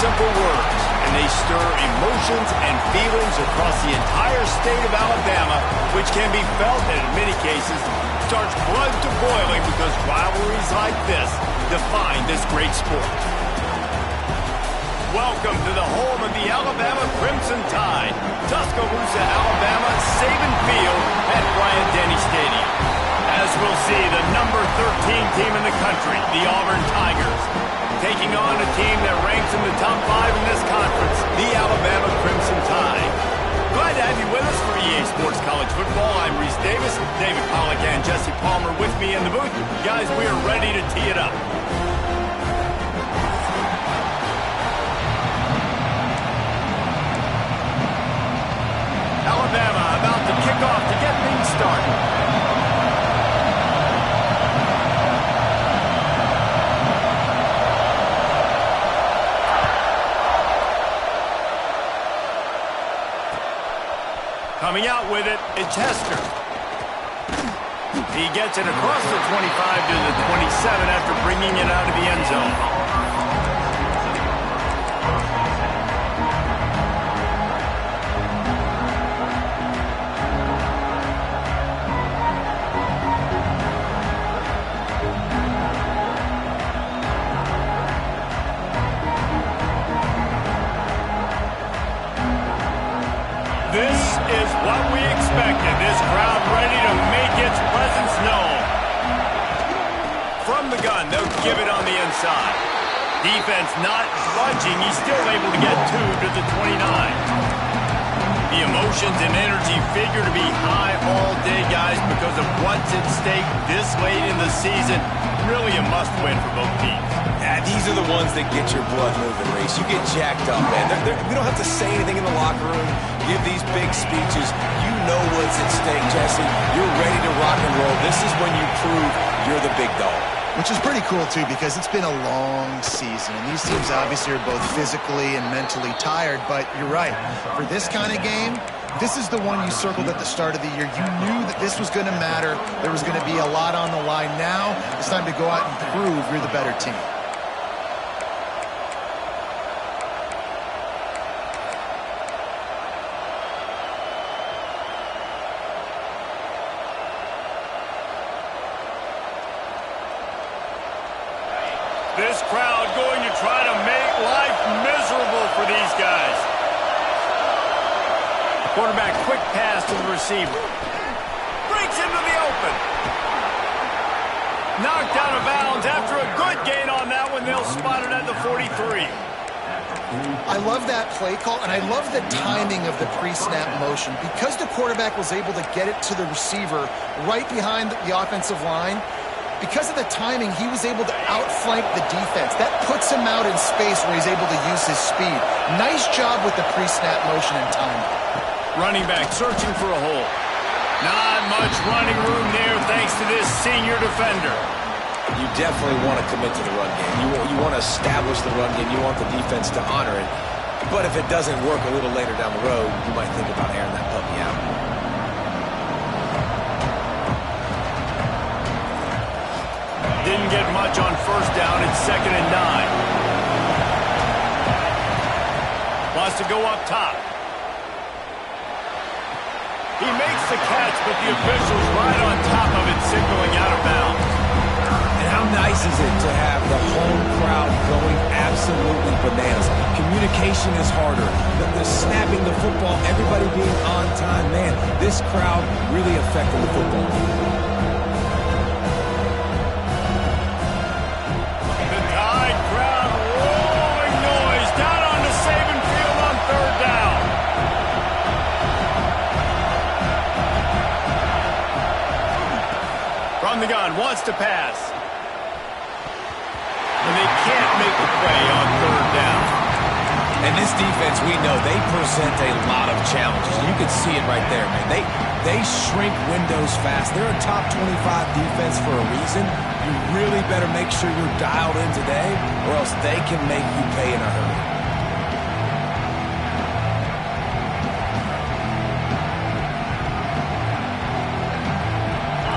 simple words, and they stir emotions and feelings across the entire state of Alabama, which can be felt and in many cases starts blood to boiling because rivalries like this define this great sport. Welcome to the home of the Alabama Crimson Tide, Tuscaloosa, Alabama, Saban Field at Bryant-Denny Stadium. As we'll see, the number 13 team in the country, the Auburn Tigers, taking on a team that ranks in the top 5 in this conference, the Alabama Crimson Tide. Glad to have you with us for EA Sports College Football. I'm Reese Davis, David Pollack and Jesse Palmer with me in the booth. Guys, we are ready to tee it up. Alabama about to kick off to get things started. Coming out with it, it's Hester. He gets it across the 25 to the 27 after bringing it out of the end zone. This is what we expected. This crowd ready to make its presence known. From the gun, they'll give it on the inside. Defense not budging. He's still able to get 2 to the 29. The emotions and energy figure to be high all day, guys, because of what's at stake this late in the season. Really a must-win for both teams. Yeah, these are the ones that get your blood moving, Reese. You get jacked up, man. We don't have to say anything in the locker room, give these big speeches. You know what's at stake, Jesse. You're ready to rock and roll. This is when you prove you're the big dog. Which is pretty cool, too, because it's been a long season. And these teams obviously are both physically and mentally tired. But you're right. For this kind of game, this is the one you circled at the start of the year. You knew that this was going to matter. There was going to be a lot on the line. Now it's time to go out and prove you're the better team. This crowd going to try to make life miserable for these guys. Quarterback, quick pass to the receiver. Breaks into the open. Knocked out of bounds after a good gain on that one. They'll spot it at the 43. I love that play call, and I love the timing of the pre-snap motion. Because the quarterback was able to get it to the receiver right behind the offensive line, because of the timing, he was able to outflank the defense. That puts him out in space where he's able to use his speed. Nice job with the pre-snap motion and timing. Running back searching for a hole. Not much running room there thanks to this senior defender. You definitely want to commit to the run game. You want to establish the run game. You want the defense to honor it. But if it doesn't work a little later down the road, you might think about airing that puppy out. Didn't get much on first down. It's 2nd and 9. Wants to go up top. He makes the catch, but the official's right on top of it, signaling out of bounds. And how nice is it to have the home crowd going absolutely bananas? Communication is harder. The snapping the football, everybody being on time. Man, this crowd really affecting the football. From the gun, wants to pass. And they can't make the play on 3rd down. And this defense, we know, they present a lot of challenges. You can see it right there, man. They shrink windows fast. They're a top 25 defense for a reason. You really better make sure you're dialed in today, or else they can make you pay in a hurry.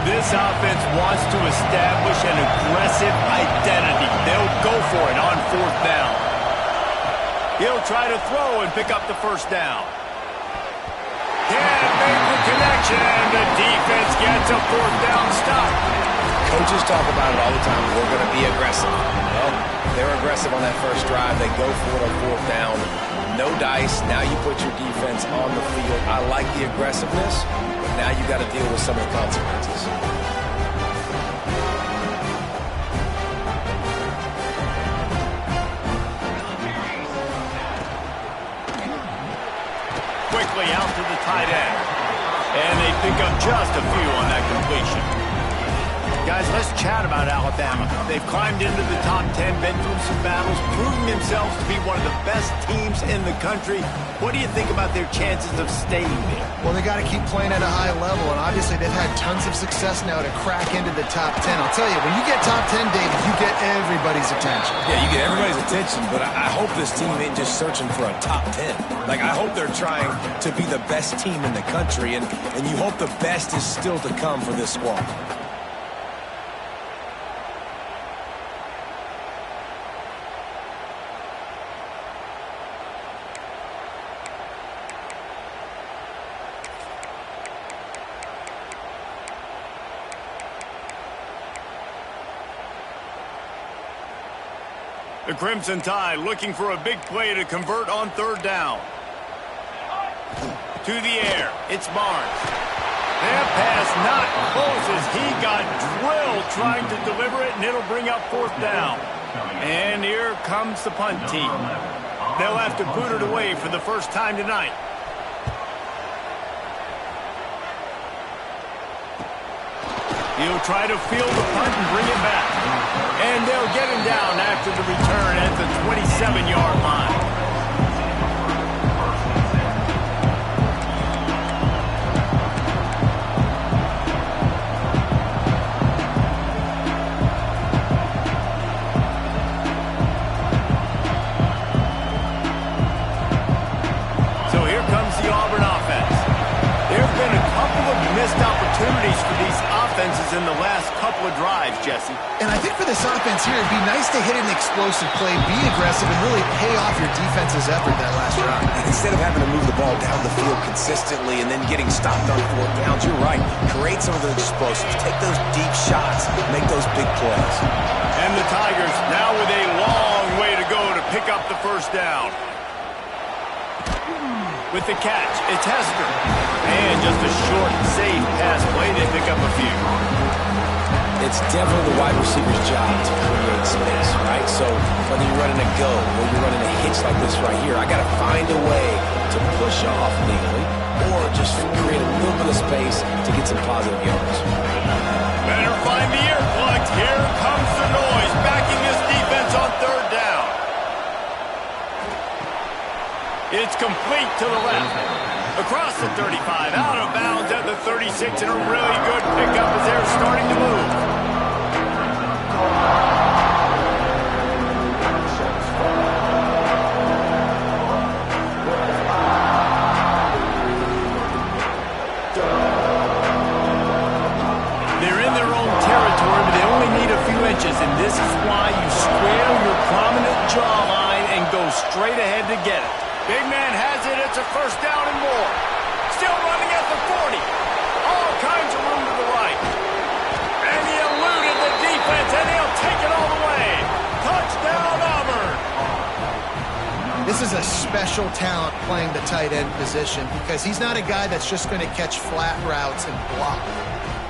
This offense wants to establish an aggressive identity. They'll go for it on 4th down. He'll try to throw and pick up the first down. Can't make the connection. The defense gets a fourth down stop. Coaches talk about it all the time. We're going to be aggressive. Well, they're aggressive on that first drive. They go for it on fourth down. No dice. Now you put your defense on the field. I like the aggressiveness, but now you got to deal with some of the consequences. Quickly out to the tight end. And they pick up just a few on that completion. Guys, let's chat about Alabama. They've climbed into the top 10, been through some battles, proving themselves to be one of the best teams in the country. What do you think about their chances of staying there? Well, they got to keep playing at a high level, and obviously they've had tons of success now to crack into the top 10. I'll tell you, when you get top 10, David, you get everybody's attention. Yeah, you get everybody's attention, but I hope this team ain't just searching for a top 10. Like, I hope they're trying to be the best team in the country, and you hope the best is still to come for this squad. The Crimson Tide looking for a big play to convert on third down. To the air, it's Barnes. That pass not close as he got drilled trying to deliver it, and it'll bring up fourth down. And here comes the punt team. They'll have to boot it away for the first time tonight. He'll try to field the punt and bring it back. And they'll get him down after the return at the 27-yard line. So here comes the Auburn offense. There have been a couple of missed opportunities for these offenses in the last couple of drives, Jesse. And I think for this offense here, it'd be nice to hit an explosive play, be aggressive, and really pay off your defense's effort that last drive. And instead of having to move the ball down the field consistently and then getting stopped on fourth downs, you're right. Create some of those explosives. Take those deep shots. Make those big plays. And the Tigers now with a long way to go to pick up the first down. With the catch, it's Hester. And just a short, safe pass play. They pick up a few. It's definitely the wide receiver's job to create space, right? So whether you're running a go or you're running a hitch like this right here, I got to find a way to push off neatly or just create a little bit of space to get some positive yards. Better find the ear plugs. Here comes the noise, backing this defense on third down. It's complete to the left. Across the 35, out of bounds at the 36, and a really good pickup as they're starting to move. They're in their own territory, but they only need a few inches, and this is why you square your prominent jawline and go straight ahead to get it. Big man has it. It's a first down and more. Still running at the 40. All kinds of room to the right. And he eluded the defense, and he'll take it all the way. Touchdown, Auburn. This is a special talent playing the tight end position because he's not a guy that's just going to catch flat routes and block.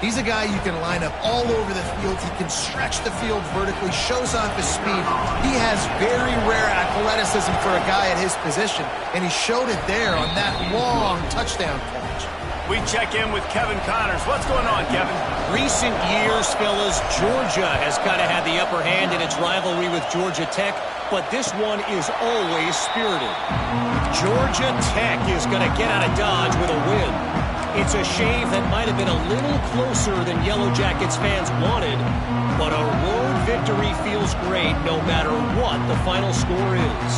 He's a guy you can line up all over the field. He can stretch the field vertically, shows off his speed. He has very rare athleticism for a guy at his position, and he showed it there on that long touchdown catch. We check in with Kevin Connors. What's going on, Kevin? Recent years, fellas, Georgia has kind of had the upper hand in its rivalry with Georgia Tech, but this one is always spirited. Georgia Tech is going to get out of Dodge with a win. It's a shave that might have been a little closer than Yellow Jackets fans wanted, but a road victory feels great no matter what the final score is.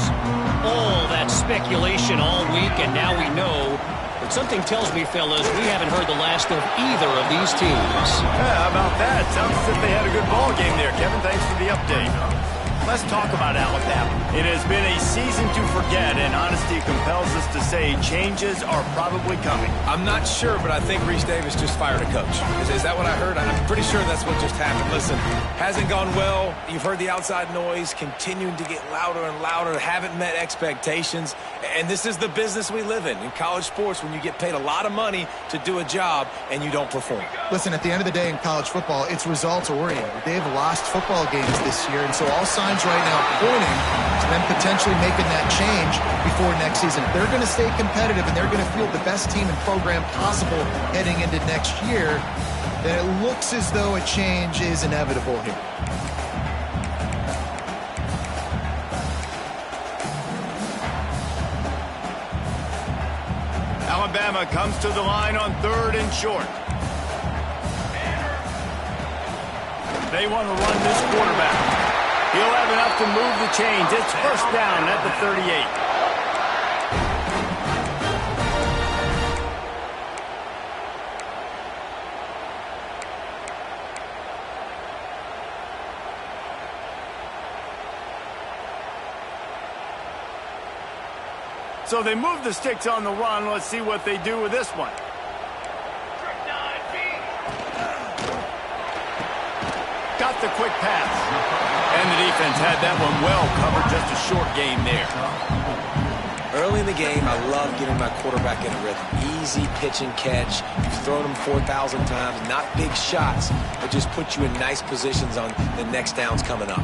All that speculation all week, and now we know. But something tells me, fellas, we haven't heard the last of either of these teams. Yeah, how about that? Sounds as if they had a good ball game there, Kevin. Thanks for the update. Let's talk about Alabama. It has been a season to forget, and honesty compels us to say changes are probably coming. I'm not sure, but I think Reese Davis just fired a coach. Is that what I heard? I'm pretty sure that's what just happened. Listen, hasn't gone well. You've heard the outside noise continuing to get louder and louder, haven't met expectations, and this is the business we live in college sports, when you get paid a lot of money to do a job and you don't perform. Listen, at the end of the day in college football, it's results-oriented. They've lost football games this year, and so all signs right now pointing to them potentially making that change before next season. If they're going to stay competitive and they're going to field the best team and program possible heading into next year, then it looks as though a change is inevitable here. Alabama comes to the line on 3rd and short. They want to run this quarterback. He'll have enough to move the chains. It's first down at the 38. So they move the sticks on the run. Let's see what they do with this one. Got the quick pass. And the defense had that one well covered. Just a short game there. Early in the game, I love getting my quarterback in a rhythm. Easy pitch and catch. You've thrown them 4,000 times. Not big shots, but just put you in nice positions on the next downs coming up.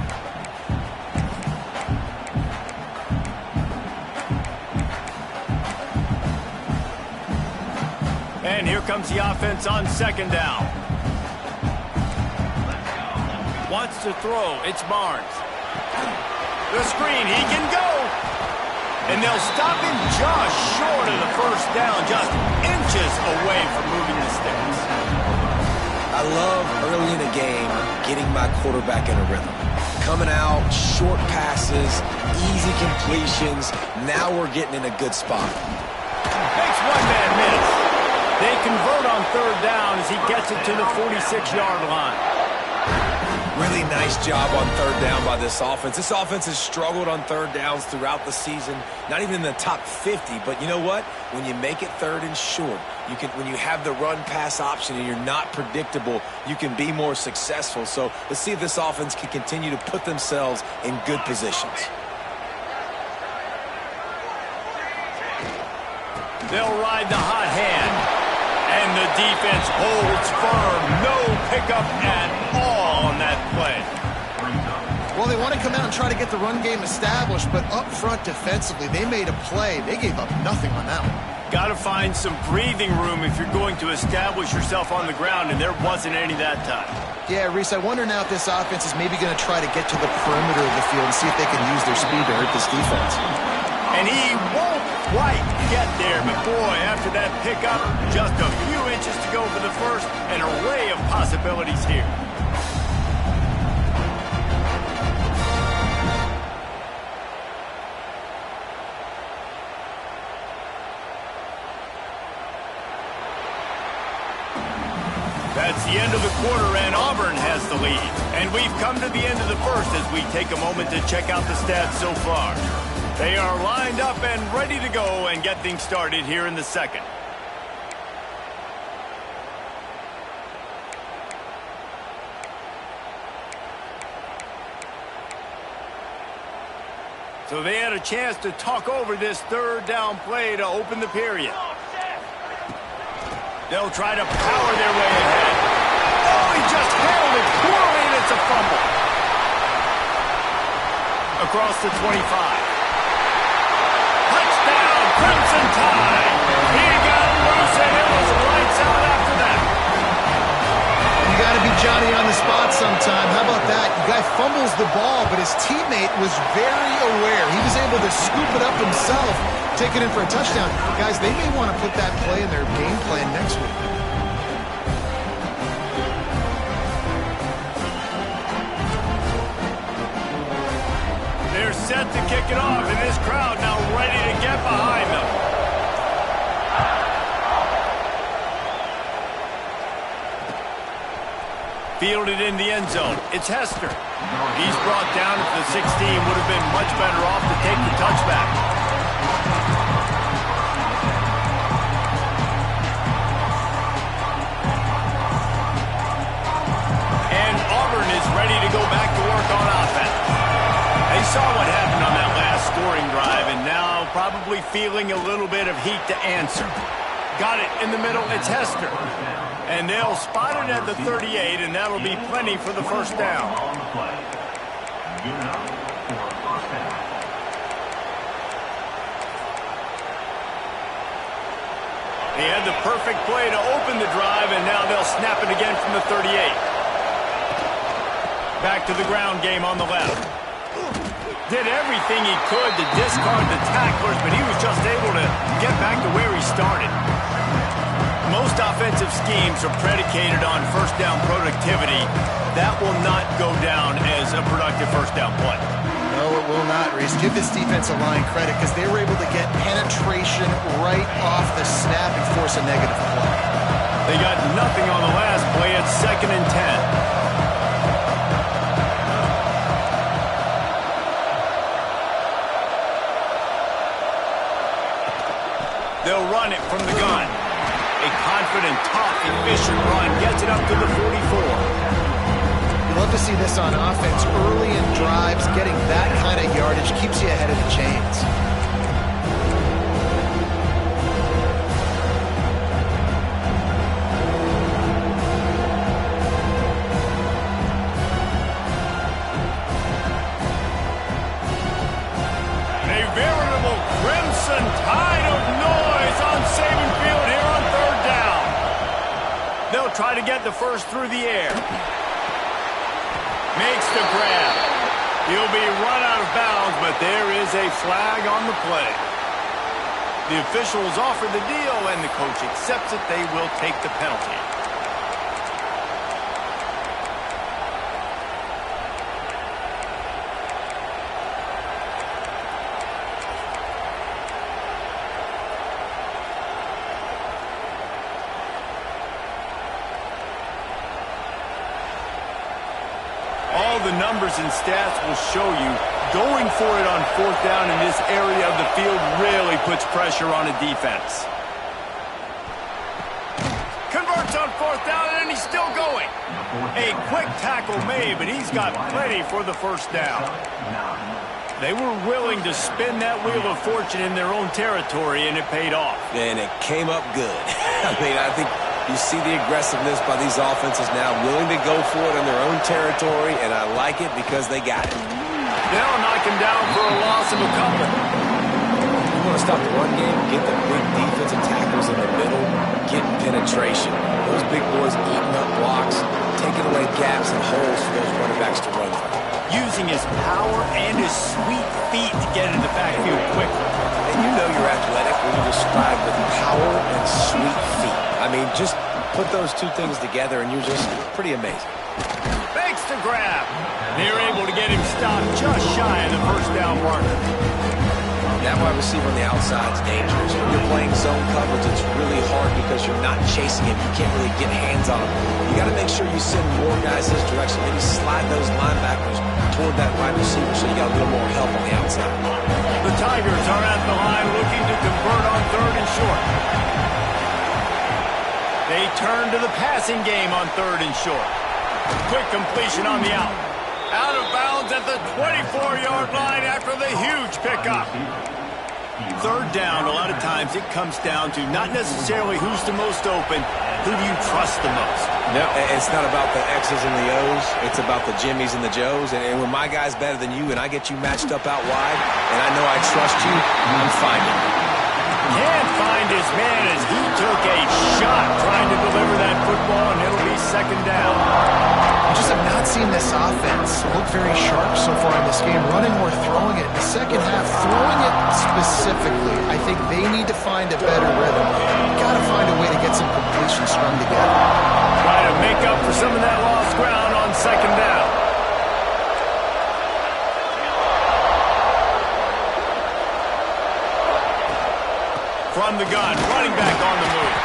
And here comes the offense on 2nd down. Wants to throw. It's Barnes. The screen. He can go. And they'll stop him just short of the first down, just inches away from moving the sticks. I love early in a game getting my quarterback in a rhythm. Coming out, short passes, easy completions. Now we're getting in a good spot. Makes one man miss. They convert on 3rd down as he gets it to the 46-yard line. Really nice job on 3rd down by this offense. This offense has struggled on 3rd downs throughout the season. Not even in the top 50, but you know what? When you make it 3rd and short, when you have the run-pass option and you're not predictable, you can be more successful. So let's see if this offense can continue to put themselves in good positions. They'll ride the hot hand. And the defense holds firm. No pickup at all on that play. Well, they want to come out and try to get the run game established, but up front defensively, they made a play. They gave up nothing on that one. Got to find some breathing room if you're going to establish yourself on the ground, and there wasn't any that time. Yeah, Reese, I wonder now if this offense is maybe going to try to get to the perimeter of the field and see if they can use their speed to hurt this defense. And he won't quite get there, but boy, after that pickup, just a few inches to go for the first, an array of possibilities here. That's the end of the quarter, and Auburn has the lead. And we've come to the end of the first as we take a moment to check out the stats so far. They are lined up and ready to go and get things started here in the second. So they had a chance to talk over this 3rd down play to open the period. They'll try to power their way ahead. Oh, he just handled it poorly, and it's a fumble. Across the 25. Touchdown, Crimson Tide. He got loose, and it was lights out after that. You got to be Johnny on the spot sometime. How about that? The guy fumbles the ball, but his teammate was very aware. He was able to scoop it up himself, take it in for a touchdown. Guys, they may want to put that play in their game plan next week. They're set to kick it off, and this crowd now ready to get behind them. Fielded in the end zone. It's Hester. He's brought down at the 16. Would have been much better off to take the touchback. And Auburn is ready to go back to work on offense. They saw what happened on that last scoring drive, and now probably feeling a little bit of heat to answer. Got it in the middle. It's Hester. And they'll spot it at the 38, and that'll be plenty for the first down. He had the perfect play to open the drive, and now they'll snap it again from the 38. Back to the ground game on the left. Did everything he could to discard the tacklers, but he was just able to get back to where he started. Most offensive schemes are predicated on first down productivity. That will not go down as a productive first down play. No, it will not, Reese. Give this defensive line credit because they were able to get penetration right off the snap and force a negative play. They got nothing on the last play. It's 2nd and 10. They'll run it from the gun. A confident, tough, efficient run gets it up to the 44. You love to see this on offense. Early in drives, getting that kind of yardage keeps you ahead of the chains. A veritable crimson tide of noise on Saban Field here on 3rd down. They'll try to get the first through the air. Makes the grab. He'll be run out of bounds, but there is a flag on the play. The officials offer the deal, and the coach accepts it. They will take the penalty. All the numbers and stats will show you going for it on 4th down in this area of the field really puts pressure on a defense. Converts on 4th down, and he's still going. A quick tackle made, but he's got plenty for the first down. They were willing to spin that wheel of fortune in their own territory, and it paid off. And it came up good. I mean, I think you see the aggressiveness by these offenses now, willing to go for it in their own territory, and I like it because they got it. They'll knock him down for a loss of a couple. You want to stop the run game, get the big defensive tackles in the middle, get penetration. Those big boys eating up blocks, taking away gaps and holes for those running backs to run through. Using his power and his sweet feet to get into the backfield quickly. And you know you're athletic when you describe with power and sweet feet. I mean, just put those two things together and you're just pretty amazing. Makes the grab. They're able to get him stopped just shy of the first down marker. That wide receiver on the outside is dangerous. When you're playing zone coverage, it's really hard because you're not chasing him. You can't really get hands on him. You got to make sure you send more guys his direction. Maybe slide those linebackers toward that wide receiver so you got a little more help on the outside. The Tigers are at the line looking to convert on 3rd and short. They turn to the passing game on 3rd and short. Quick completion on the out. Out of bounds at the 24-yard line after the huge pickup. 3rd down, a lot of times it comes down to not necessarily who's the most open, who do you trust the most? No, it's not about the X's and the O's. It's about the Jimmies and the Joes. And when my guy's better than you and I get you matched up out wide, and I know I trust you, I'm finding you. Can't find his man as he took a shot trying to deliver that football, and it'll be 2nd down. I just have not seen this offense look very sharp so far in this game, running or throwing it. In the second half, throwing it specifically, I think they need to find a better rhythm. Got to find a way to get some completions strung together. Try to make up for some of that lost ground on 2nd down. From the gun, running back on the move.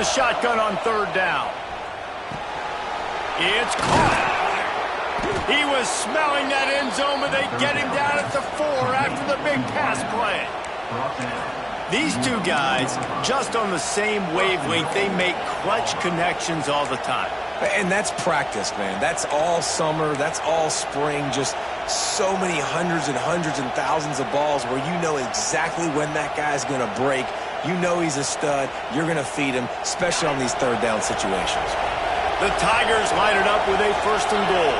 the shotgun on third down. It's caught. He was smelling that end zone, but they get him down at the 4 after the big pass play. These two guys, just on the same wavelength, they make clutch connections all the time. And that's practice, man. That's all summer. That's all spring. Just so many hundreds and thousands of balls where you know exactly when that guy's going to break. You know he's a stud. You're going to feed him, especially on these third down situations. The Tigers line it up with a 1st and goal.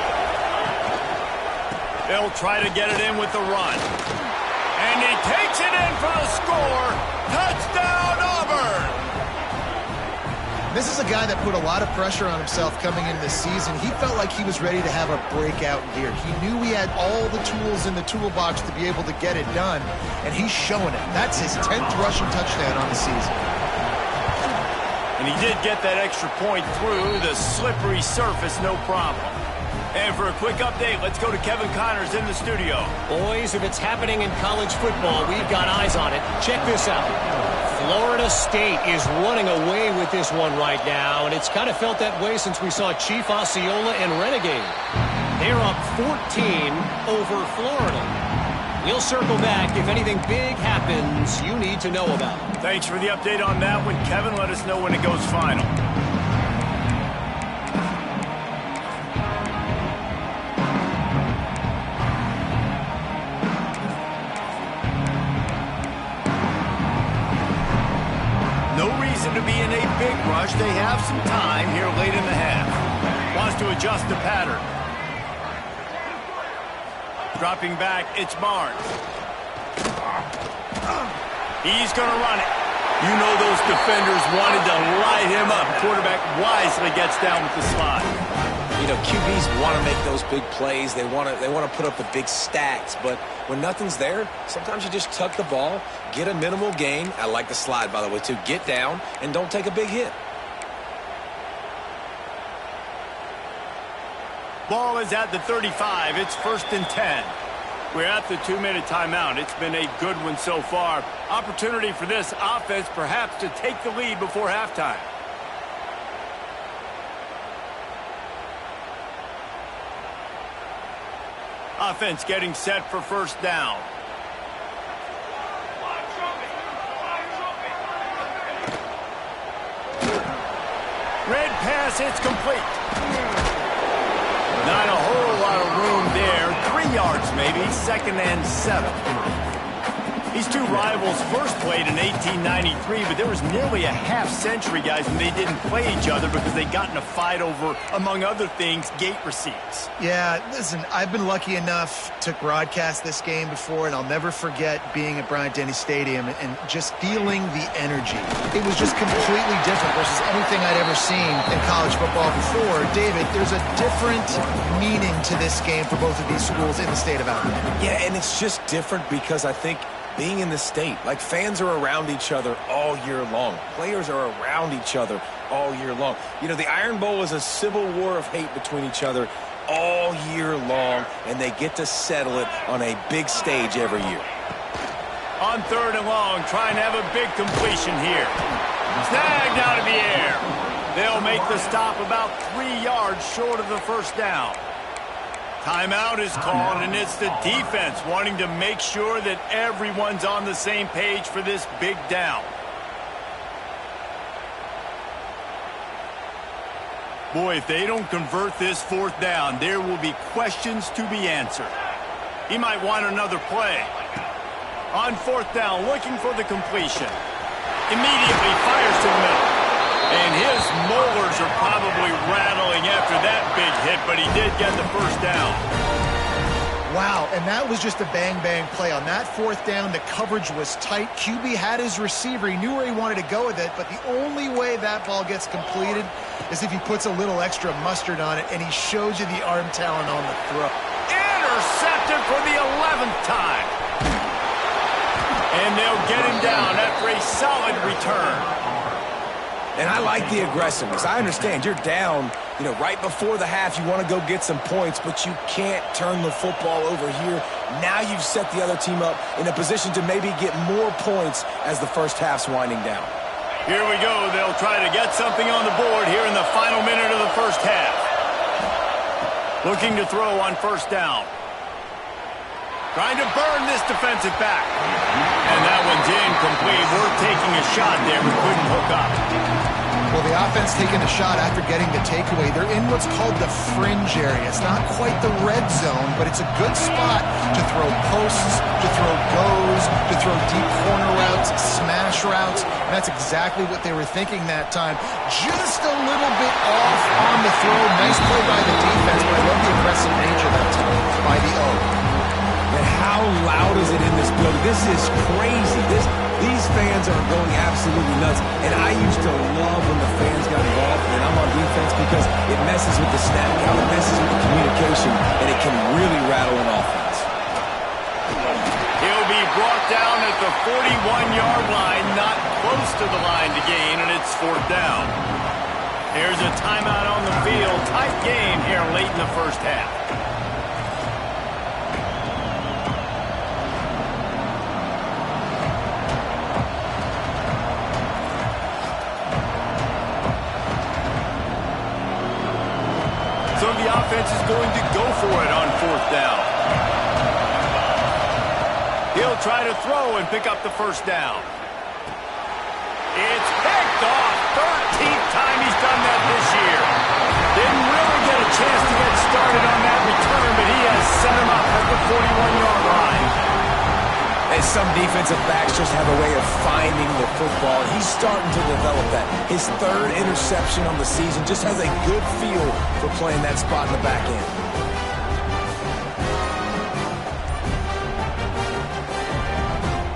They'll try to get it in with the run. And he takes it in for the score. Touchdown, Auburn! This is a guy that put a lot of pressure on himself coming into this season. He felt like he was ready to have a breakout year. He knew he had all the tools in the toolbox to be able to get it done, and he's showing it. That's his 10th rushing touchdown on the season. And he did get that extra point through the slippery surface, no problem. And for a quick update, let's go to Kevin Connors in the studio. Boys, if it's happening in college football, we've got eyes on it. Check this out. Florida State is running away with this one right now, and it's kind of felt that way since we saw Chief Osceola and Renegade. They're up 14 over Florida. We'll circle back. If anything big happens, you need to know about it. Thanks for the update on that one, Kevin. Let us know when it goes final. No reason to be in a big rush. They have some time here late in the half. Wants to adjust the pattern. Dropping back, it's Barnes. He's going to run it. You know those defenders wanted to light him up. Quarterback wisely gets down with the slide. You know, QBs want to make those big plays. They want to put up the big stats. But when nothing's there, sometimes you just tuck the ball, get a minimal gain. I like the slide, by the way, too. Get down and don't take a big hit. Ball is at the 35. It's 1st and 10. We're at the 2-minute timeout. It's been a good one so far. Opportunity for this offense perhaps to take the lead before halftime. Offense getting set for 1st down. Red pass, it's complete. Not a whole lot of room there. 3 yards maybe, 2nd and 7. These two rivals first played in 1893, but there was nearly a half-century, guys, when they didn't play each other because they got in a fight over, among other things, gate receipts. Yeah, listen, I've been lucky enough to broadcast this game before, and I'll never forget being at Bryant-Denny Stadium and just feeling the energy. It was just completely different versus anything I'd ever seen in college football before. David, there's a different meaning to this game for both of these schools in the state of Alabama. Yeah, and it's just different because I think being in the state, like fans are around each other all year long. Players are around each other all year long. You know, the Iron Bowl is a civil war of hate between each other all year long, and they get to settle it on a big stage every year. On 3rd and long, trying to have a big completion here. Snagged out of the air. They'll make the stop about 3 yards short of the 1st down. Timeout is called, and it's the defense wanting to make sure that everyone's on the same page for this big down. Boy, if they don't convert this 4th down, there will be questions to be answered. He might want another play. On 4th down, looking for the completion. Immediately fires to the middle. And his molars are probably rattling after that big hit, but he did get the 1st down. Wow, and that was just a bang-bang play. On that 4th down, the coverage was tight. QB had his receiver. He knew where he wanted to go with it, but the only way that ball gets completed is if he puts a little extra mustard on it, and he shows you the arm talent on the throw. Intercepted for the 11th time. And they'll get him down after a solid return. And I like the aggressiveness. I understand you're down, you know, right before the half. You want to go get some points, but you can't turn the football over here. Now you've set the other team up in a position to maybe get more points as the 1st half's winding down. Here we go. They'll try to get something on the board here in the final minute of the first half. Looking to throw on first down. Trying to burn this defensive back. And that one's incomplete. We're taking a shot there, but couldn't hook up. Well, the offense taking a shot after getting the takeaway. They're in what's called the fringe area. It's not quite the red zone, but it's a good spot to throw posts, to throw goes, to throw deep corner routes, smash routes. And that's exactly what they were thinking that time. Just a little bit off on the throw. Nice play by the defense, but I love the aggressive nature that time by the O. And how loud is it in this building? This is crazy. These fans are going absolutely nuts. And I used to love when the fans got involved, and I'm on defense because it messes with the snap count, it messes with the communication, and it can really rattle an offense. He'll be brought down at the 41-yard line, not close to the line to gain, and it's fourth down. Here's a timeout on the field. Tight game here late in the first half. So the offense is going to go for it on fourth down. He'll try to throw and pick up the first down. It's picked off. 13th time he's done that this year. Didn't really get a chance to get started on that return, but he has set him up at the 41-yard line. And some defensive backs just have a way of finding the football. He's starting to develop that. His third interception on the season just has a good feel for playing that spot in the back end.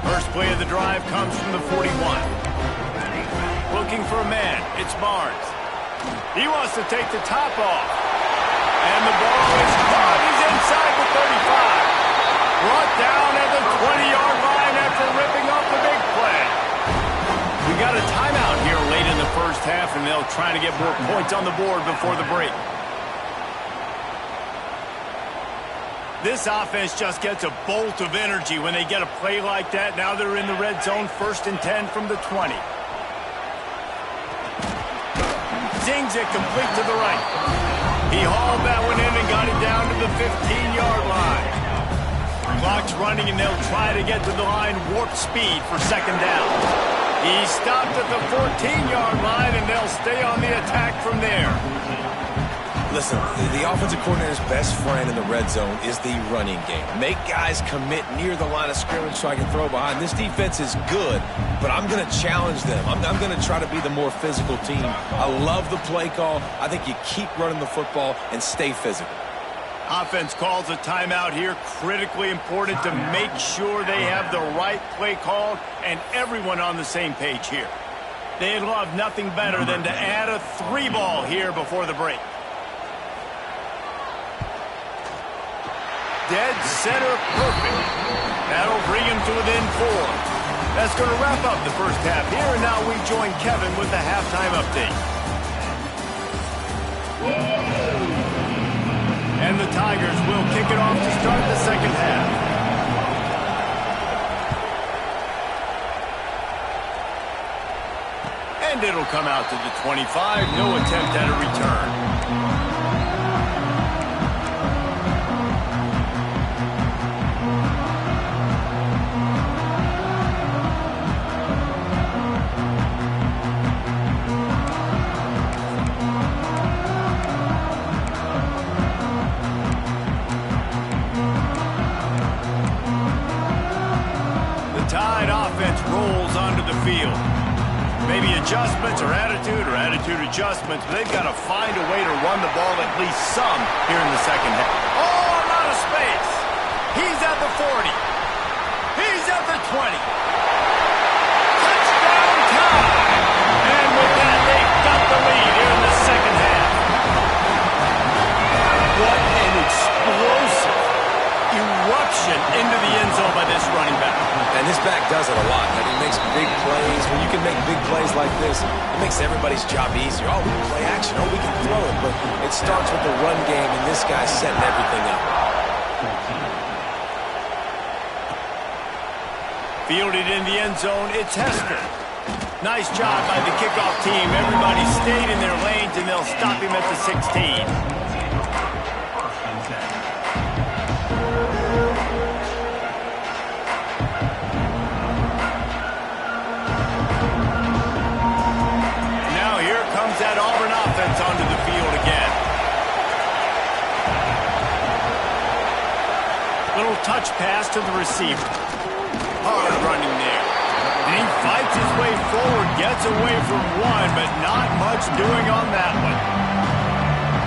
First play of the drive comes from the 41. Looking for a man. It's Barnes. He wants to take the top off. And the ball is caught. He's inside the 35. Brought down at the 20-yard line after ripping off the big play. We got a timeout here late in the first half, and they'll try to get more points on the board before the break. This offense just gets a bolt of energy when they get a play like that. Now they're in the red zone, 1st and 10 from the 20. Zings it complete to the right. He hauled that one in and got it down to the 15-yard line. Clock's running, and they'll try to get to the line warp speed for second down. He stopped at the 14-yard line, and they'll stay on the attack from there. Listen, the offensive coordinator's best friend in the red zone is the running game. Make guys commit near the line of scrimmage so I can throw behind. This defense is good, but I'm going to challenge them. I'm going to try to be the more physical team. I love the play call. I think you keep running the football and stay physical. Offense calls a timeout here. Critically important to make sure they have the right play call and everyone on the same page here. They'd love nothing better than to add a 3-ball here before the break. Dead center perfect. That'll bring him to within 4. That's going to wrap up the first half here, and now we join Kevin with the halftime update. And the Tigers will kick it off to start the second half. And it'll come out to the 25. No attempt at a return. Field. Maybe adjustments or attitude adjustments, but they've got to find a way to run the ball at least some here in the second half. Oh, a lot of space. He's at the 40. He's at the 20. Touchdown time. And with that, they've got the lead here in the second half. What an explosive eruption into the end zone by this running back. And this back does it a lot. I mean, he makes big plays. When you can make big plays like this, it makes everybody's job easier. Oh, we can play action. Oh, we can throw it. But it starts with the run game, and this guy's setting everything up. Fielded in the end zone, it's Hester. Nice job by the kickoff team. Everybody stayed in their lanes, and they'll stop him at the 16. Now here comes that Auburn offense onto the field again. Little touch pass to the receiver. Hard running there. And he fights his way forward, gets away from one, but not much doing on that one.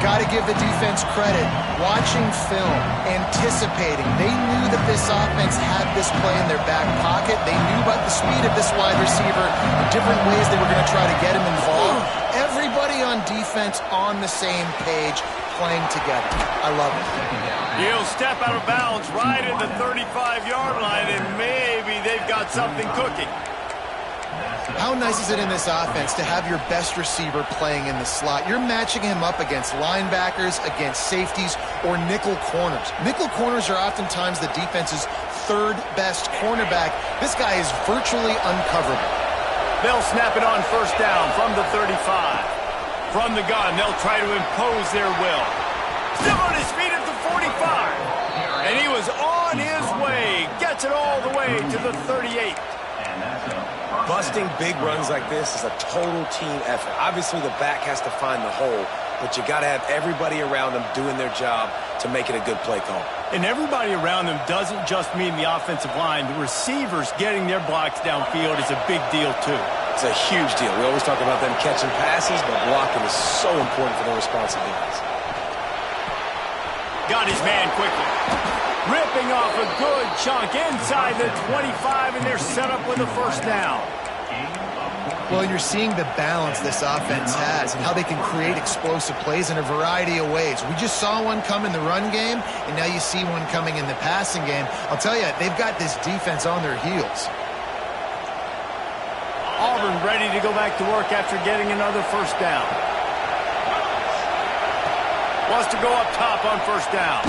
Got to give the defense credit. Watching film, anticipating. They knew that this offense had this play in their back pocket. They knew about the speed of this wide receiver, the different ways they were going to try to get him involved. Everybody on defense on the same page, playing together. I love it. He'll step out of bounds right at the 35-yard line, and maybe they've got something cooking. How nice is it in this offense to have your best receiver playing in the slot? You're matching him up against linebackers, against safeties, or nickel corners. Nickel corners are oftentimes the defense's third best cornerback. This guy is virtually uncoverable. They'll snap it on first down from the 35. From the gun, they'll try to impose their will. Still on his feet at the 45. And he was on his way. Gets it all the way to the 38. Busting big runs like this is a total team effort. Obviously, the back has to find the hole, but you got to have everybody around them doing their job to make it a good play call. And everybody around them doesn't just mean the offensive line. The receivers getting their blocks downfield is a big deal, too. It's a huge deal. We always talk about them catching passes, but blocking is so important for their responsibilities. Got his man quickly. Ripping off a good chunk inside the 25, and they're set up with a first down. Well, you're seeing the balance this offense has and how they can create explosive plays in a variety of ways. We just saw one come in the run game, and now you see one coming in the passing game. I'll tell you, they've got this defense on their heels. Auburn ready to go back to work after getting another first down. Wants to go up top on first down.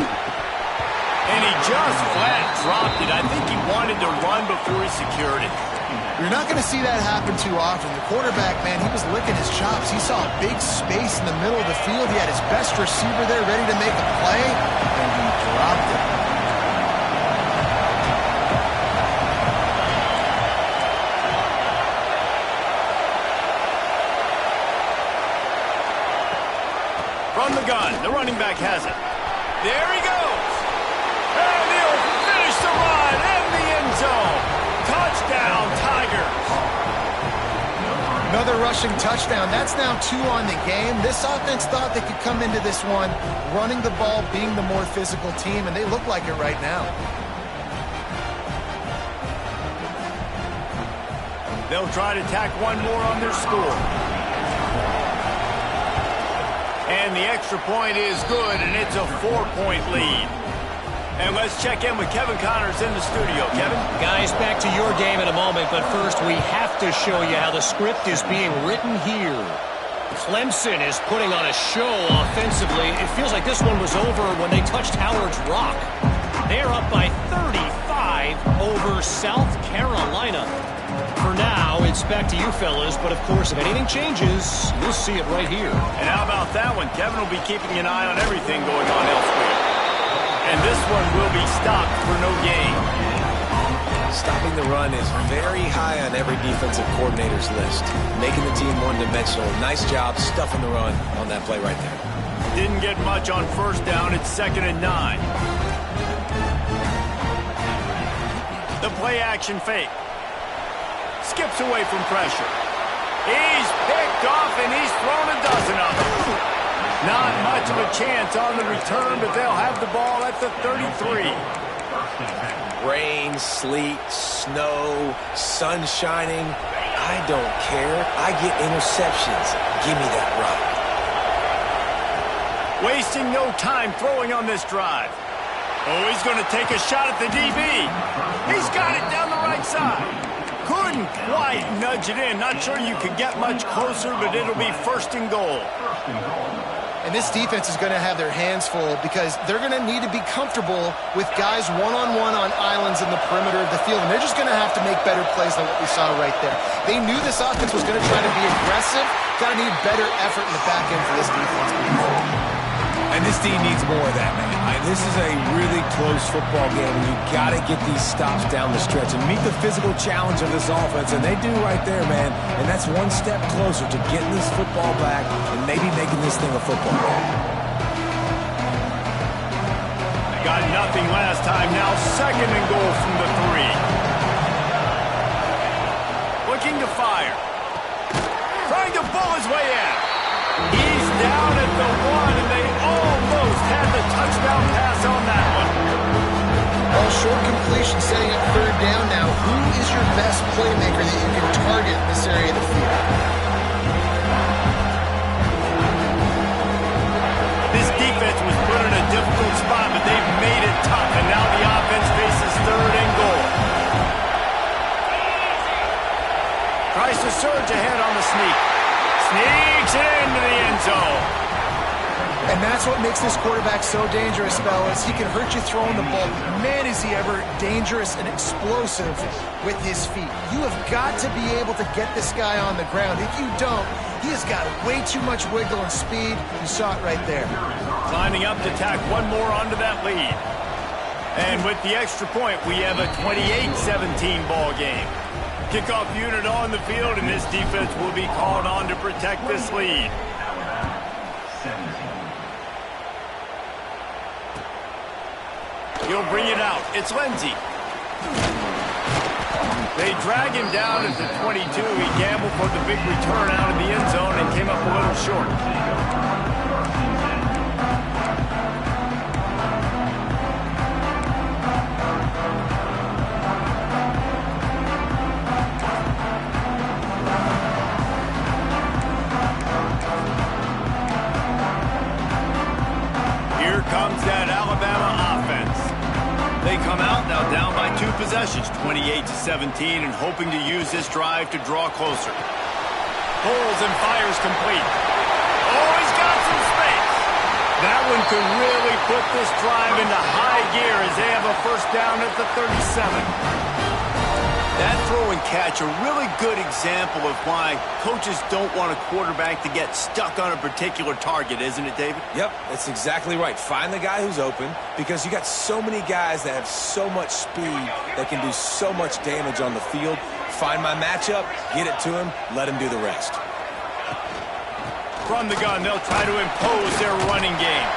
And he just flat dropped it. I think he wanted to run before he secured it. You're not going to see that happen too often. The quarterback, man, he was licking his chops. He saw a big space in the middle of the field. He had his best receiver there ready to make a play, and he dropped it. From the gun, the running back has it. There he goes. And he'll finish the run in the end zone. Touchdown, Tigers. Another rushing touchdown. That's now 2 on the game. This offense thought they could come into this one running the ball, being the more physical team, and they look like it right now. They'll try to tack one more on their score. And the extra point is good, and it's a 4-point lead. And let's check in with Kevin Connors in the studio. Kevin? Guys, back to your game in a moment, but first we have to show you how the script is being written here. Clemson is putting on a show offensively. It feels like this one was over when they touched Howard's Rock. They're up by 35 over South Carolina. For now, it's back to you fellas, but of course, if anything changes, you'll see it right here. And how about that one? Kevin will be keeping an eye on everything going on elsewhere. And this one will be stopped for no gain. Stopping the run is very high on every defensive coordinator's list. Making the team one-dimensional. Nice job stuffing the run on that play right there. Didn't get much on first down. It's 2nd and 9. The play-action fake. Skips away from pressure. He's picked off, and he's thrown a dozen of them. Not much of a chance on the return, but they'll have the ball at the 33. Rain, sleet, snow, sun shining. I don't care. I get interceptions. Give me that rock. Wasting no time throwing on this drive. Oh, he's going to take a shot at the DB. He's got it down the right side. Couldn't quite nudge it in. Not sure you could get much closer, but it'll be 1st and goal. And this defense is going to have their hands full because they're going to need to be comfortable with guys one-on-one on islands in the perimeter of the field. And they're just going to have to make better plays than what we saw right there. They knew this offense was going to try to be aggressive. Got to need better effort in the back end for this defense. And this team needs more of that, man. This is a really close football game, and you got to get these stops down the stretch and meet the physical challenge of this offense, and they do right there, man. And that's one step closer to getting this football back and maybe making this thing a football game. They got nothing last time. Now 2nd and goal from the 3. Looking to fire. Trying to bull his way in. He's down at the 1, and they almost had the touchdown pass on that one. Well, short completion setting up 3rd down now. Who is your best playmaker that you can target in this area of the field? This defense was put in a difficult spot, but they've made it tough, and now the offense faces 3rd and goal. Tries to surge ahead on the sneak. Sneaks it into the end zone. And that's what makes this quarterback so dangerous, fellas. He can hurt you throwing the ball. Man, is he ever dangerous and explosive with his feet. You have got to be able to get this guy on the ground. If you don't, he has got way too much wiggle and speed. You saw it right there. Lining up to tack one more onto that lead. And with the extra point, we have a 28-17 ball game. Kickoff unit on the field, and this defense will be called on to protect this lead. He'll bring it out. It's Lindsey. They drag him down at the 22. He gambled for the big return out of the end zone and came up a little short. Here comes that Alabama offense. They come out now down by 2 possessions, 28-17, and hoping to use this drive to draw closer. Pulls and fires complete. Oh, he's got some space. That one could really put this drive into high gear as they have a 1st down at the 37. That throw and catch, a really good example of why coaches don't want a quarterback to get stuck on a particular target, isn't it, David? Yep, that's exactly right. Find the guy who's open because you got so many guys that have so much speed that can do so much damage on the field. Find my matchup, get it to him, let him do the rest. From the gun, they'll try to impose their running game.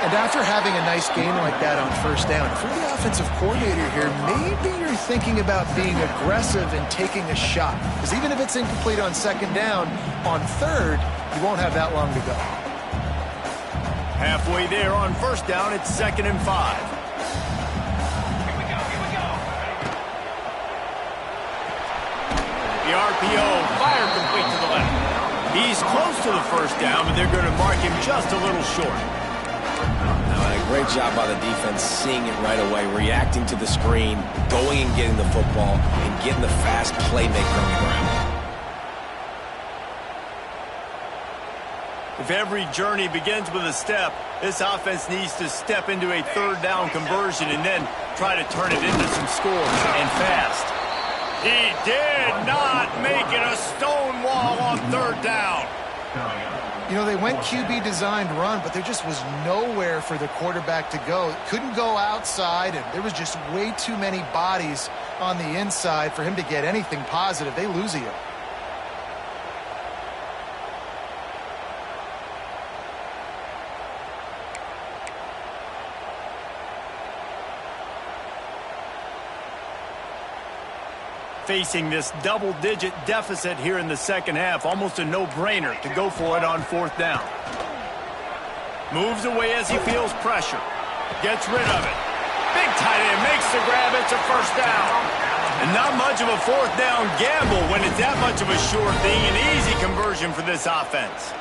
And after having a nice game like that on 1st down, if you're the offensive coordinator here, maybe you're thinking about being aggressive and taking a shot. Because even if it's incomplete on 2nd down, on 3rd, you won't have that long to go. Halfway there on 1st down, it's 2nd and 5. Here we go. The RPO, fire complete to the left. He's close to the 1st down, but they're going to mark him just a little short. Great job by the defense seeing it right away, reacting to the screen, going and getting the football, and getting the fast playmaker on the ground. If every journey begins with a step, this offense needs to step into a 3rd down conversion and then try to turn it into some scores, and fast. He did not make it a stone wall on 3rd down. You know, they went QB designed run, but there just was nowhere for the quarterback to go. Couldn't go outside, and there was just way too many bodies on the inside for him to get anything positive. They lose you. Facing this double-digit deficit here in the 2nd half, almost a no-brainer to go for it on 4th down. Moves away as he feels pressure. Gets rid of it. Big tight end makes the grab. It's a 1st down. And not much of a 4th down gamble when it's that much of a sure thing. An easy conversion for this offense.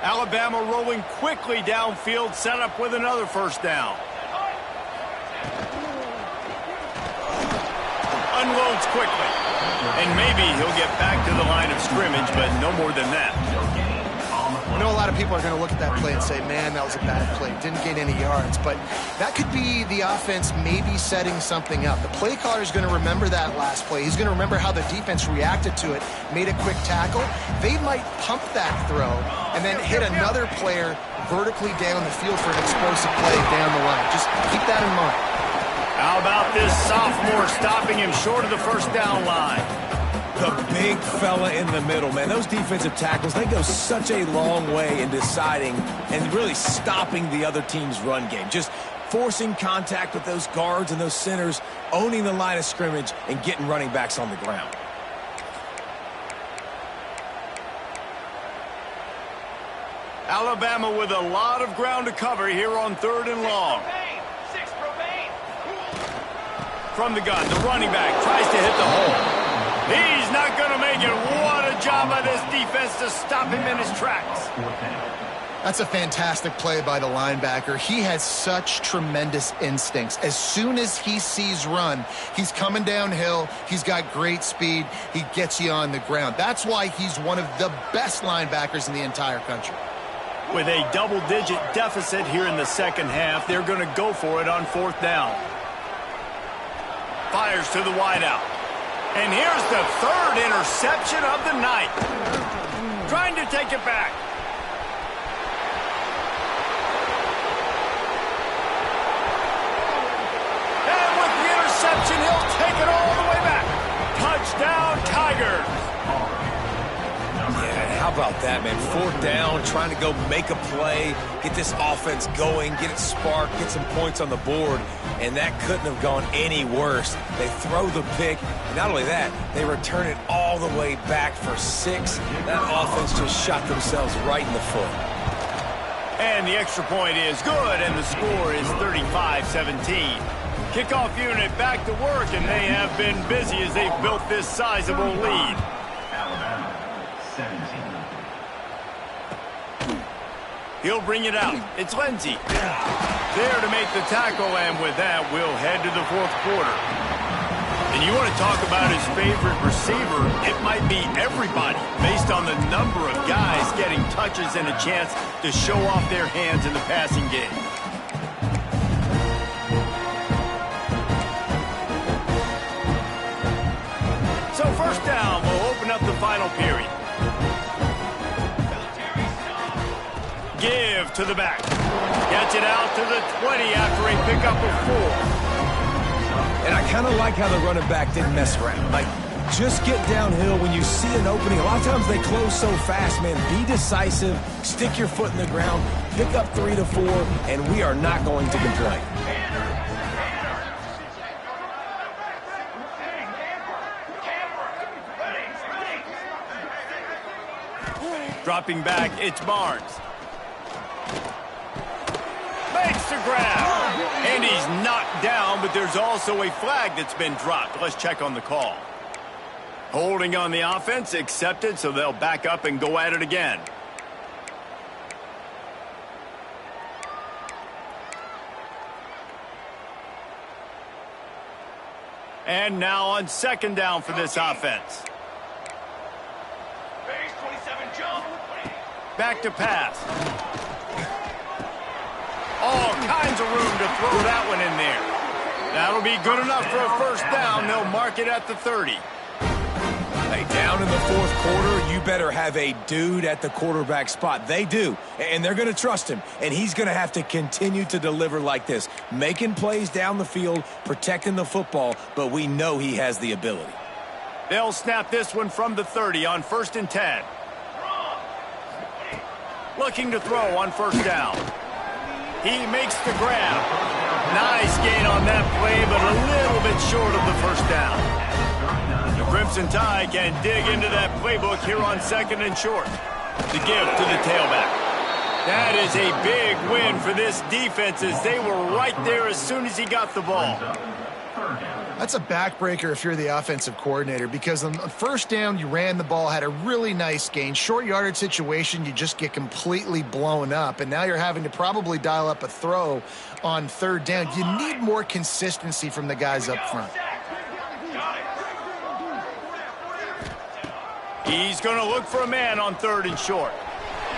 Alabama rolling quickly downfield, set up with another 1st down. Unloads quickly. And maybe he'll get back to the line of scrimmage, but no more than that. know a lot of people are going to look at that play and say, man, that was a bad play. Didn't gain any yards. But that could be the offense maybe setting something up. The play caller is going to remember that last play. He's going to remember how the defense reacted to it, made a quick tackle. They might pump that throw and then hit another player vertically down the field for an explosive play down the line. Just keep that in mind. How about this sophomore stopping him short of the first down line? The big fella in the middle, man. Those defensive tackles, they go such a long way in deciding and really stopping the other team's run game. Just forcing contact with those guards and those centers, owning the line of scrimmage, and getting running backs on the ground. Alabama with a lot of ground to cover here on 3rd and long. From the gun, the running back tries to hit the hole. He's not going to make it. What a job by this defense to stop him in his tracks. That's a fantastic play by the linebacker. He has such tremendous instincts. As soon as he sees run, he's coming downhill. He's got great speed. He gets you on the ground. That's why he's one of the best linebackers in the entire country. With a double-digit deficit here in the second half, they're going to go for it on 4th down. Fires to the wideout. And here's the 3rd interception of the night. Trying to take it back. And with the interception, he'll take it all the way back. Touchdown, Tigers. Yeah, how about that, man? 4th down, trying to go make a play, get this offense going, get it sparked, get some points on the board, and that couldn't have gone any worse. They throw the pick, and not only that, they return it all the way back for 6. That offense just shot themselves right in the foot. And the extra point is good, and the score is 35-17. Kickoff unit back to work, and they have been busy as they've built this sizable lead. He'll bring it out. It's Lindsey. There to make the tackle, and with that, we'll head to the 4th quarter. And you want to talk about his favorite receiver, it might be everybody, based on the number of guys getting touches and a chance to show off their hands in the passing game. So 1st down, we'll open up the final period. Give to the back. Gets it out to the 20 after a pickup of 4. And I kind of like how the running back didn't mess around. Like, just get downhill when you see an opening. A lot of times they close so fast, man. Be decisive, stick your foot in the ground, pick up 3 to 4, and we are not going to complain. Dropping back, it's Barnes. Makes the grab. And he's knocked down, but there's also a flag that's been dropped. Let's check on the call. Holding on the offense, accepted, so they'll back up and go at it again. And now on 2nd down for this offense. Back to pass. All kinds of room to throw that one in there. That'll be good enough for a 1st down. They'll mark it at the 30. Hey, down in the 4th quarter, you better have a dude at the quarterback spot. They do, and they're going to trust him, and he's going to have to continue to deliver like this, making plays down the field, protecting the football, but we know he has the ability. They'll snap this one from the 30 on 1st and 10. Looking to throw on 1st down. He makes the grab. Nice gain on that play, but a little bit short of the 1st down. The Crimson Tide can dig into that playbook here on 2nd and short. The give to the tailback. That is a big win for this defense as they were right there as soon as he got the ball. That's a backbreaker if you're the offensive coordinator, because on 1st down, you ran the ball, had a really nice gain. Short yardage situation, you just get completely blown up, and now you're having to probably dial up a throw on 3rd down. You need more consistency from the guys up front. He's going to look for a man on 3rd and short.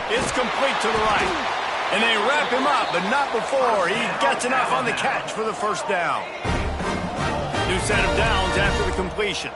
It's complete to the right. And they wrap him up, but not before he gets enough on the catch for the first down. New set of downs after the completion.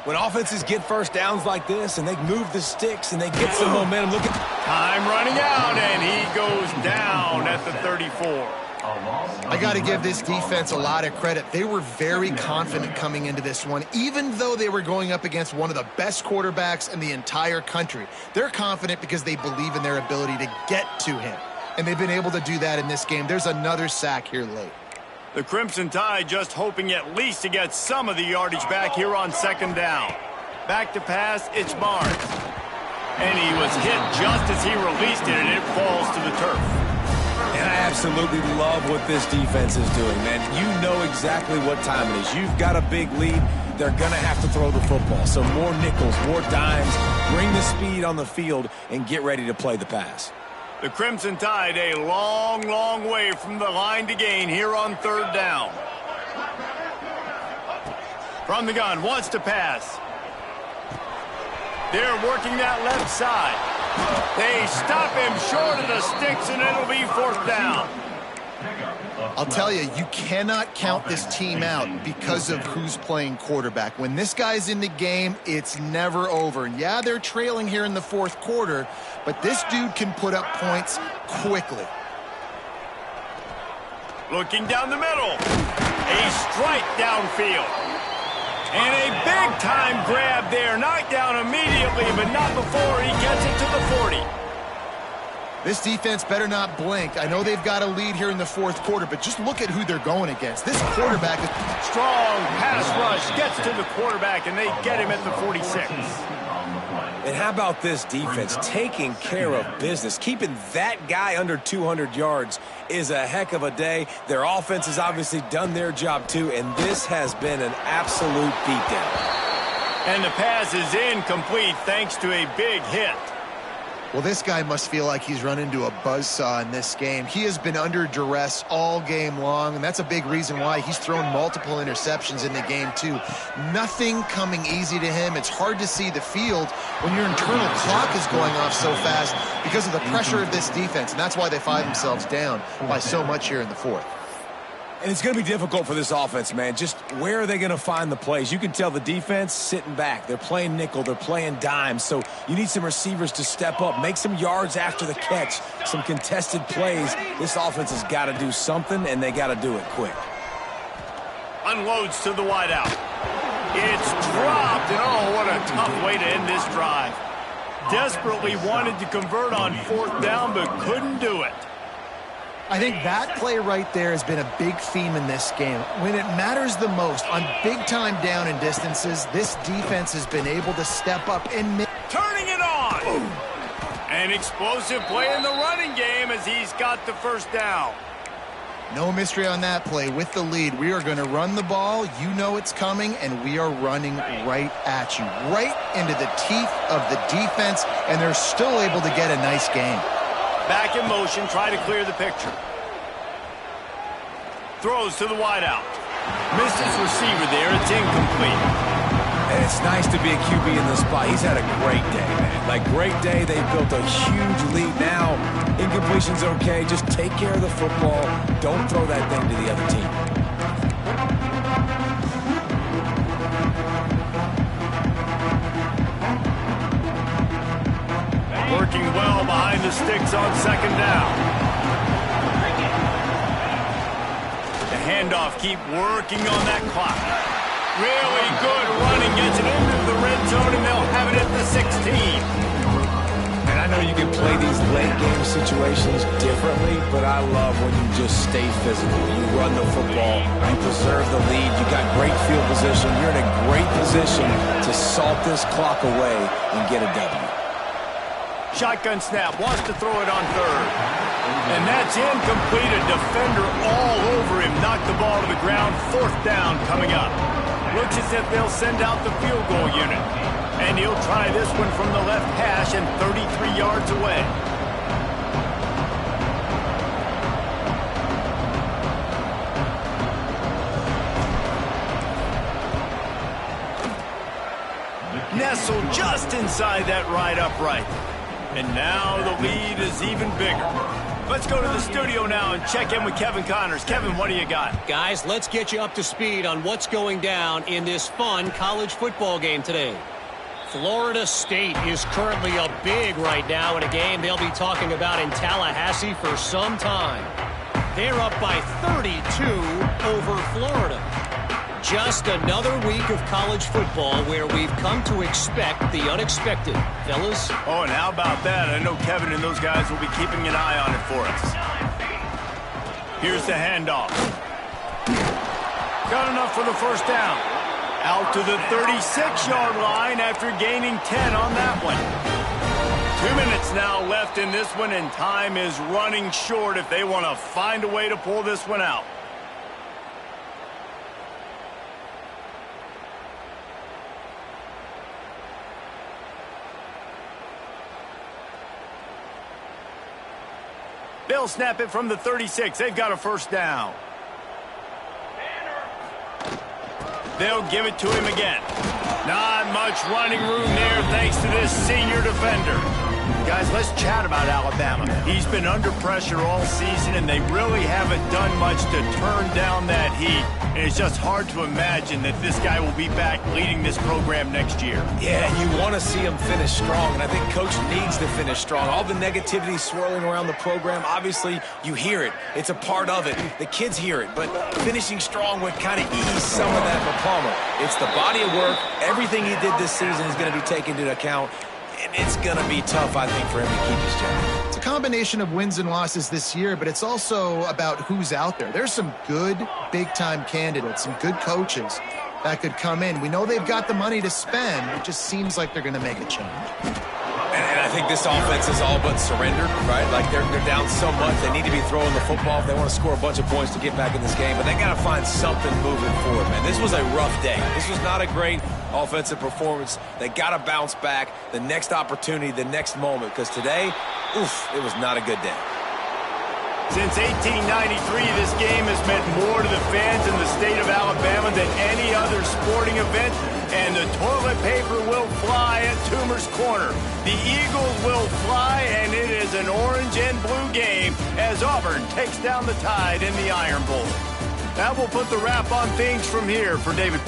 When offenses get first downs like this and they move the sticks and they get some momentum, look at time running out, and he goes down at the 34. I got to give this defense a lot of credit. They were very confident coming into this one, even though they were going up against one of the best quarterbacks in the entire country. They're confident because they believe in their ability to get to him, and they've been able to do that in this game. There's another sack here late. The Crimson Tide just hoping at least to get some of the yardage back here on second down. Back to pass, it's Barnes. And he was hit just as he released it, and it falls to the turf. And I absolutely love what this defense is doing, man. You know exactly what time it is. You've got a big lead. They're going to have to throw the football. So more nickels, more dimes, bring the speed on the field, and get ready to play the pass. The Crimson Tide a long, long way from the line to gain here on third down. From the gun, wants to pass. They're working that left side. They stop him short of the sticks, and it'll be fourth down. I'll tell you, you cannot count this team out because of who's playing quarterback. When this guy's in the game, it's never over. And yeah, they're trailing here in the fourth quarter, but this dude can put up points quickly. Looking down the middle. A strike downfield. And a big-time grab there. Knocked down immediately, but not before he gets it to the 40. This defense better not blink. I know they've got a lead here in the fourth quarter, but just look at who they're going against. This quarterback is strong pass rush, gets to the quarterback, and they get him at the 46. And how about this defense taking care of business? Keeping that guy under 200 yards is a heck of a day. Their offense has obviously done their job too, and this has been an absolute beatdown. And the pass is incomplete thanks to a big hit. Well, this guy must feel like he's run into a buzzsaw in this game. He has been under duress all game long, and that's a big reason why he's thrown multiple interceptions in the game, too. Nothing coming easy to him. It's hard to see the field when your internal clock is going off so fast because of the pressure of this defense, and that's why they find themselves down by so much here in the fourth. And it's going to be difficult for this offense, man. Just where are they going to find the plays? You can tell the defense sitting back. They're playing nickel. They're playing dime. So you need some receivers to step up, make some yards after the catch, some contested plays. This offense has got to do something, and they got to do it quick. Unloads to the wideout. It's dropped, and oh, what a tough way to end this drive. Desperately wanted to convert on fourth down, but couldn't do it. I think that play right there has been a big theme in this game. When it matters the most, on big-time down and distances, this defense has been able to step up and make... Turning it on! An explosive play in the running game as he's got the first down. No mystery on that play. With the lead, we are going to run the ball. You know it's coming, and we are running right at you, right into the teeth of the defense, and they're still able to get a nice game. Back in motion, try to clear the picture. Throws to the wideout. Misses receiver there, it's incomplete. And it's nice to be a QB in this spot. He's had a great day, man. Like, great day. They've built a huge lead now. Incompletion's okay. Just take care of the football. Don't throw that thing to the other team. Working well behind the sticks on second down. The handoff, keep working on that clock. Really good running, gets it into the red zone, and they'll have it at the 16. And I know you can play these late game situations differently, but I love when you just stay physical. You run the football, you preserve the lead, you got great field position. You're in a great position to salt this clock away and get a W. Shotgun snap, wants to throw it on third. And that's incomplete. A defender all over him. Knocked the ball to the ground. Fourth down coming up. Looks as if they'll send out the field goal unit. And he'll try this one from the left hash and 33 yards away. Nestled just inside that right upright. And now the lead is even bigger. Let's go to the studio now and check in with Kevin Connors. Kevin, what do you got? Guys, let's get you up to speed on what's going down in this fun college football game today. Florida State is currently up big right now in a game they'll be talking about in Tallahassee for some time. They're up by 32 over Florida. Just another week of college football where we've come to expect the unexpected. Fellas? Oh, and how about that? I know Kevin and those guys will be keeping an eye on it for us. Here's the handoff. Got enough for the first down. Out to the 36-yard line after gaining 10 on that one. 2 minutes now left in this one, and time is running short if they want to find a way to pull this one out. They'll snap it from the 36. They've got a first down. They'll give it to him again. Not much running room there thanks to this senior defender. Guys, let's chat about Alabama. He's been under pressure all season, and they really haven't done much to turn down that heat. And it's just hard to imagine that this guy will be back leading this program next year. Yeah, you want to see him finish strong, and I think Coach needs to finish strong. All the negativity swirling around the program, obviously, you hear it. It's a part of it. The kids hear it, but finishing strong would kind of ease some of that for Palmer. It's the body of work. Everything he did this season is going to be taken into account, and it's going to be tough, I think, for him to keep his job. It's a combination of wins and losses this year, but it's also about who's out there. There's some good big-time candidates, some good coaches that could come in. We know they've got the money to spend. It just seems like they're going to make a change. And I think this offense is all but surrendered, right? Like they're down so much. They need to be throwing the football if they want to score a bunch of points to get back in this game. But they got to find something moving forward, man. This was a rough day. This was not a great offensive performance. They got to bounce back. The next opportunity, the next moment. Because today, it was not a good day. Since 1893, this game has meant more to the fans in the state of Alabama than any other sporting event, and the toilet paper will fly at Toomer's Corner. The Eagles will fly, and it is an orange and blue game as Auburn takes down the Tide in the Iron Bowl. That will put the wrap on things from here for David.